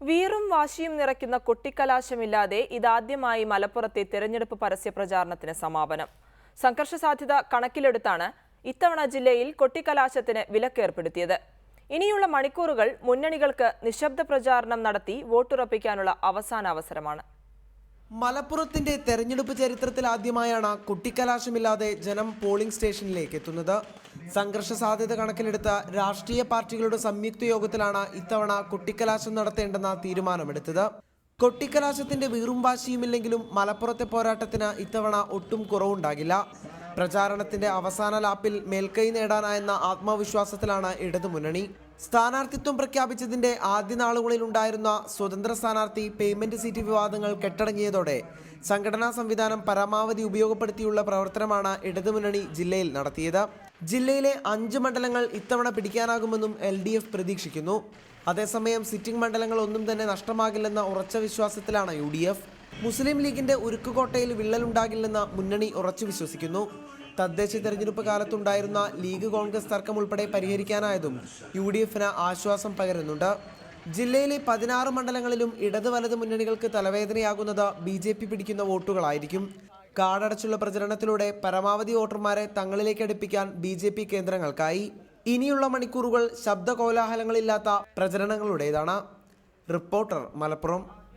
വീറും വാശിയും നിറയ്ക്കുന്ന കൊട്ടിക്കലാശമില്ലാതെ ഇതാദ്യമായി മലപ്പുറത്തെ തെരഞ്ഞെടുപ്പ് പരസ്യ പ്രചാരണത്തിന് സമാപനം. സംഘർഷ സാധ്യത കണക്കിലെടുത്താണ് ഇത്തവണ ജില്ലയിൽ കൊട്ടിക്കലാശത്തിന് വിലക്കേർപ്പെടുത്തിയത്. ഇനിയുള്ള മണിക്കൂറുകൾ മുന്നണികൾക്ക് നിശബ്ദ പ്രചാരണം നടത്തി വോട്ടുറപ്പിക്കാനുള്ള അവസാന അവസരമാണ്. മലപ്പുറത്തിന്റെ തെരഞ്ഞെടുപ്പ് ചരിത്രത്തിൽ ആദ്യമായാണ് കൊട്ടിക്കലാശമില്ലാതെ ജനം പോളിംഗ് സ്റ്റേഷനിലേക്ക് എത്തുന്നത്. സംഘർഷ സാധ്യത കണക്കിലെടുത്ത രാഷ്ട്രീയ പാർട്ടികളുടെ സംയുക്ത യോഗത്തിലാണ് ഇത്തവണ കൊട്ടിക്കലാശം നടത്തേണ്ടെന്ന തീരുമാനമെടുത്തത്. കൊട്ടിക്കലാശത്തിന്റെ വീറും വാശിയുമില്ലെങ്കിലും മലപ്പുറത്തെ പോരാട്ടത്തിന് ഇത്തവണ ഒട്ടും കുറവുണ്ടാകില്ല. പ്രചാരണത്തിന്റെ അവസാന ലാപ്പിൽ മേൽക്കൈ നേടാനായെന്ന ആത്മവിശ്വാസത്തിലാണ് ഇടതുമുന്നണി. സ്ഥാനാർത്ഥിത്വം പ്രഖ്യാപിച്ചതിന്റെ ആദ്യ നാളുകളിൽ ഉണ്ടായിരുന്ന സ്വതന്ത്ര സ്ഥാനാർത്ഥി പേയ്മെന്റ് സീറ്റ് വിവാദങ്ങൾ കെട്ടടങ്ങിയതോടെ സംഘടനാ സംവിധാനം പരമാവധി ഉപയോഗപ്പെടുത്തിയുള്ള പ്രവർത്തനമാണ് ഇടതുമുന്നണി ജില്ലയിൽ നടത്തിയത്. ജില്ലയിലെ 5 മണ്ഡലങ്ങൾ ഇത്തവണ പിടിക്കാനാകുമെന്നും LDF പ്രതീക്ഷിക്കുന്നു. അതേസമയം സിറ്റിംഗ് മണ്ഡലങ്ങൾ ഒന്നും തന്നെ നഷ്ടമാകില്ലെന്ന ഉറച്ച വിശ്വാസത്തിലാണ് UDF. മുസ്ലിം ലീഗിന്റെ ഉരുക്കുകോട്ടയിൽ വിള്ളലുണ്ടാകില്ലെന്ന് മുന്നണി ഉറച്ചു വിശ്വസിക്കുന്നു. തദ്ദേശ തെരഞ്ഞെടുപ്പ് കാലത്തുണ്ടായിരുന്ന ലീഗ് കോൺഗ്രസ് തർക്കം ഉൾപ്പെടെ പരിഹരിക്കാനായതും UDFന് ആശ്വാസം പകരുന്നുണ്ട്. ജില്ലയിലെ 16 മണ്ഡലങ്ങളിലും ഇടത് വലത് മുന്നണികൾക്ക് തലവേദനയാകുന്നത് BJP പിടിക്കുന്ന വോട്ടുകളായിരിക്കും. കാടടച്ചുള്ള പ്രചരണത്തിലൂടെ പരമാവധി വോട്ടർമാരെ തങ്ങളിലേക്ക് അടുപ്പിക്കാൻ BJP കേന്ദ്രങ്ങൾക്കായി. ഇനിയുള്ള മണിക്കൂറുകൾ ശബ്ദ കോലാഹലങ്ങളില്ലാത്ത പ്രചരണങ്ങളുടേതാണ്. റിപ്പോർട്ടർ, മലപ്പുറം.